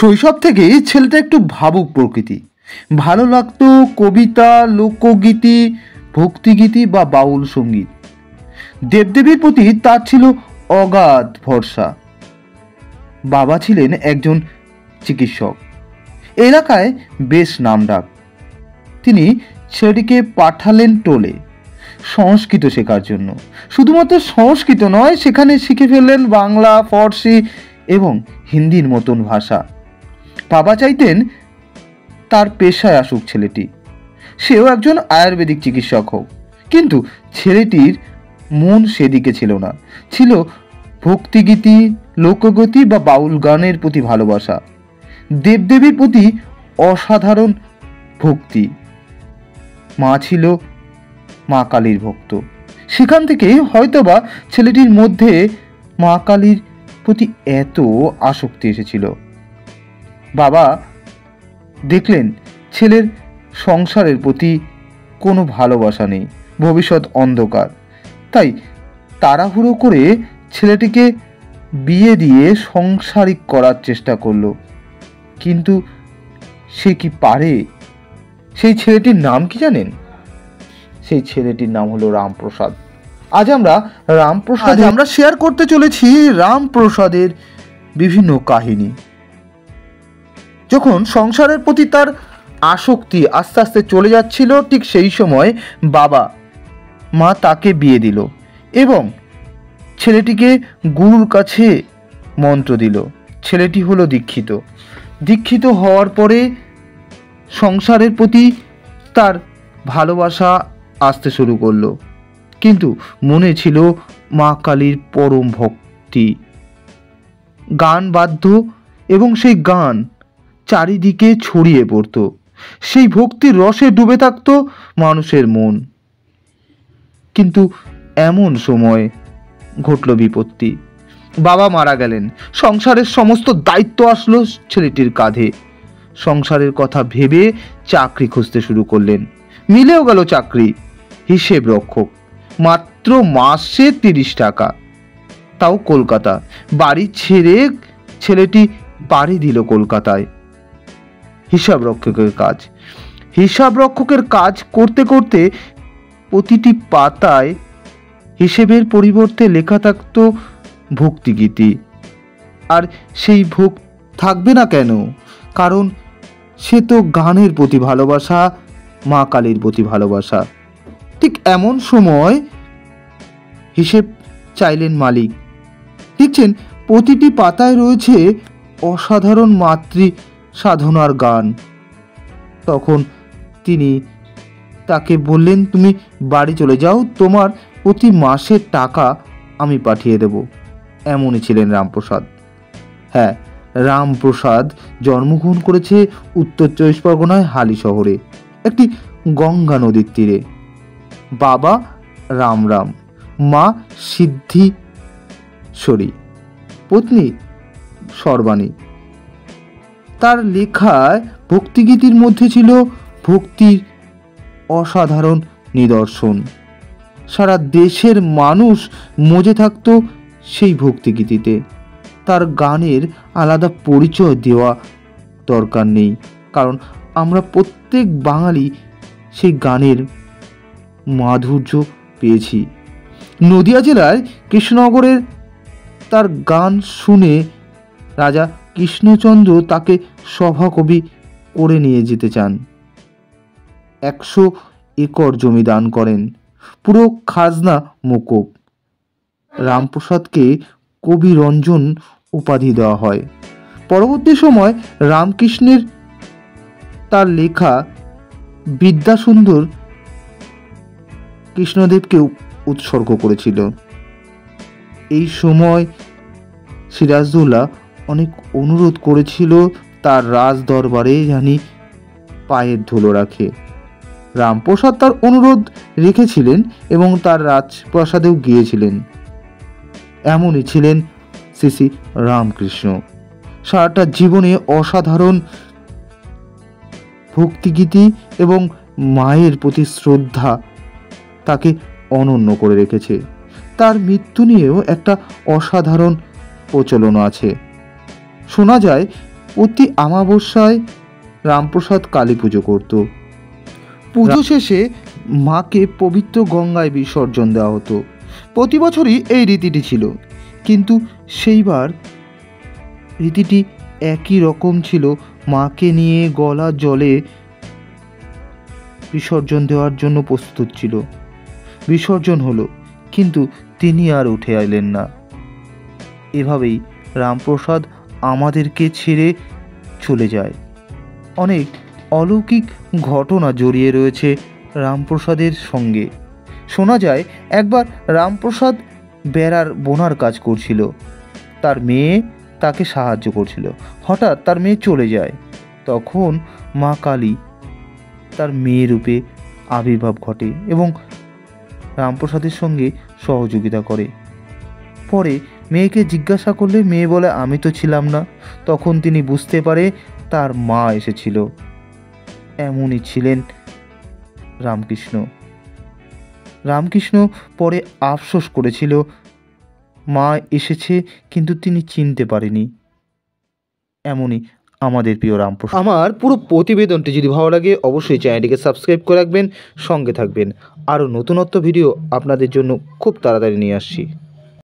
শৈশব থেকেই ছেলেটা একটু ভাবুক প্রকৃতি। ভালো লাগতো কবিতা, লোকগীতি, ভক্তিগীতি বা বাউল সঙ্গীত। দেবদেবীর প্রতি তার ছিল অগাধ ভরসা। বাবা ছিলেন একজন চিকিৎসক, এলাকায় বেশ নামডাক। তিনি ছেলেটিকে পাঠালেন টোলে সংস্কৃত শেখার জন্য। শুধুমাত্র সংস্কৃত নয়, সেখানে শিখে ফেললেন বাংলা, ফরাসি এবং হিন্দির মতন ভাষা। বাবা চাইতেন তার পেশায় আসুক ছেলেটি, সেও একজন আয়ুর্বেদিক চিকিৎসক হোক। কিন্তু ছেলেটির মন সেদিকে ছিল না। ছিল ভক্তিগীতি, লোকগীতি বা বাউল গানের প্রতি ভালোবাসা, দেবদেবীর প্রতি অসাধারণ ভক্তি। মা ছিল মা কালীর ভক্ত। সেখান থেকে হয়তোবা ছেলেটির মধ্যে মা কালীর প্রতি এত আসক্তি এসেছিল। বাবা দেখলেন ছেলের সংসারের প্রতি কোনো ভালোবাসা নেই, ভবিষ্যৎ অন্ধকার। তাই তাড়াহুড়ো করে ছেলেটিকে বিয়ে দিয়ে সংসারিক করার চেষ্টা করলো। কিন্তু সে কি পারে? সেই ছেলেটির নাম কি জানেন? সেই ছেলেটির নাম হলো রামপ্রসাদ। আজ আমরা শেয়ার করতে চলেছি রামপ্রসাদের বিভিন্ন কাহিনী। যখন সংসারের প্রতি তার আসক্তি আস্তে আস্তে চলে যাচ্ছিল, ঠিক সেই সময় বাবা মা তাকে বিয়ে দিল এবং ছেলেটিকে গুরুর কাছে মন্ত্র দিল। ছেলেটি হলো দীক্ষিত। দীক্ষিত হওয়ার পরে সংসারের প্রতি তার ভালোবাসা আসতে শুরু করলো, কিন্তু মনে ছিল মা কালীর পরম ভক্তি। গান বাদ্য এবং সেই গান চারিদিকে ছড়িয়ে পড়ত। সেই ভক্তির রসে ডুবে থাকত মানুষের মন। কিন্তু এমন সময় ঘটল বিপত্তি। বাবা মারা গেলেন। সংসারের সমস্ত দায়িত্ব আসলো ছেলেটির কাঁধে। সংসারের কথা ভেবে চাকরি খুঁজতে শুরু করলেন। মিলেও গেল চাকরি, হিসেব রক্ষক, মাত্র মাসে 30 টাকা, তাও কলকাতা। বাড়ি ছেড়ে ছেলেটি পাড়ি দিল কলকাতায় হিসাব রক্ষকের কাজ করতে করতে প্রতিটি পাতায় হিসেবের পরিবর্তে লেখা থাকত ভক্তিগীতি। আর সেই ভক্তি থাকবে না কেন? কারণ সে তো গানের প্রতি ভালোবাসা, মা কালীর প্রতি ভালোবাসা। ঠিক এমন সময় হিসেব চাইলেন মালিক। দেখছেন প্রতিটি পাতায় রয়েছে অসাধারণ মাতৃ সাধনার গান। তখন তিনি তাকে বললেন, তুমি বাড়ি চলে যাও, তোমার প্রতি মাসের টাকা আমি পাঠিয়ে দেব। এমনই ছিলেন রামপ্রসাদ। হ্যাঁ, রামপ্রসাদ জন্মগ্রহণ করেছে উত্তর 24 পরগনায় হালি শহরে, একটি গঙ্গা নদীর তীরে। বাবা রাম, মা সিদ্ধেশ্বরী, পত্নী সর্বাণী। তার লেখায় ভক্তিগীতির মধ্যে ছিল ভক্তির অসাধারণ নিদর্শন। সারা দেশের মানুষ মজে থাকত সেই ভক্তিগীতিতে। তার গানের আলাদা পরিচয় দেওয়া দরকার নেই, কারণ আমরা প্রত্যেক বাঙালি সেই গানের মাধুর্য পেয়েছি। নদিয়া জেলার কৃষ্ণনগরের তার গান শুনে রাজা কৃষ্ণচন্দ্র তাকে সভাকবি করে নিয়ে যেতে চান। 100 একর জমি দান করেন, পুরো খাজনা মকুব। রামপ্রসাদকে কবি রঞ্জন উপাধি দেওয়া হয়। পরবর্তী সময় রামকৃষ্ণের তার লেখা বিদ্যাসুন্দর কৃষ্ণদেবকে উৎসর্গ করেছিল। এই সময় সিরাজদৌল্লা অনেক অনুরোধ করেছিল তার রাজ দরবারে জানি পায়ের ধুলো রাখে। রামপ্রসাদ তার অনুরোধ রেখেছিলেন এবং তার রাজপ্রাসাদেও গিয়েছিলেন। এমনই ছিলেন শ্রী রামকৃষ্ণ। সারাটা জীবনে অসাধারণ ভক্তিগীতি এবং মায়ের প্রতি শ্রদ্ধা তাকে অনন্য করে রেখেছে। তার মৃত্যু নিয়েও একটা অসাধারণ প্রচলন আছে। শোনা যায় প্রতি অমাবস্যায় রামপ্রসাদ কালী পুজো করত। পুজো শেষে মাকে পবিত্র গঙ্গায় বিসর্জন দেওয়া হতো। প্রতি বছরই এই রীতিটি ছিল, কিন্তু সেইবার রীতিটি একই রকম ছিল। মাকে নিয়ে গলা জলে বিসর্জন দেওয়ার জন্য প্রস্তুত ছিল। বিসর্জন হলো, কিন্তু তিনি আর উঠে এলেন না। এভাবেই রামপ্রসাদ আমাদেরকে ছেড়ে চলে যায়। অনেক অলৌকিক ঘটনা জড়িয়ে রয়েছে রামপ্রসাদের সঙ্গে। শোনা যায় একবার রামপ্রসাদ বেড়ার বোনার কাজ করছিল, তার মেয়ে তাকে সাহায্য করছিল। হঠাৎ তার মেয়ে চলে যায়। তখন মা কালী তার মেয়ে রূপে আবির্ভাব ঘটে এবং রামপ্রসাদের সঙ্গে সহযোগিতা করে। পরে মেয়েকে জিজ্ঞাসা করলে মেয়ে বলে, আমি তো ছিলাম না। তখন তিনি বুঝতে পারে তার মা এসেছিল। এমনই ছিলেন রামকৃষ্ণ। রামকৃষ্ণ পরে আফসোস করেছিল, মা এসেছে কিন্তু তিনি চিনতে পারেনি। এমনই আমাদের প্রিয় রামপ্রসাদ। আমার পুরো প্রতিবেদনটি যদি ভালো লাগে অবশ্যই চ্যানেলটিকে সাবস্ক্রাইব করে রাখবেন, সঙ্গে থাকবেন। আরও নতুনত্ব ভিডিও আপনাদের জন্য খুব তাড়াতাড়ি নিয়ে আসছি।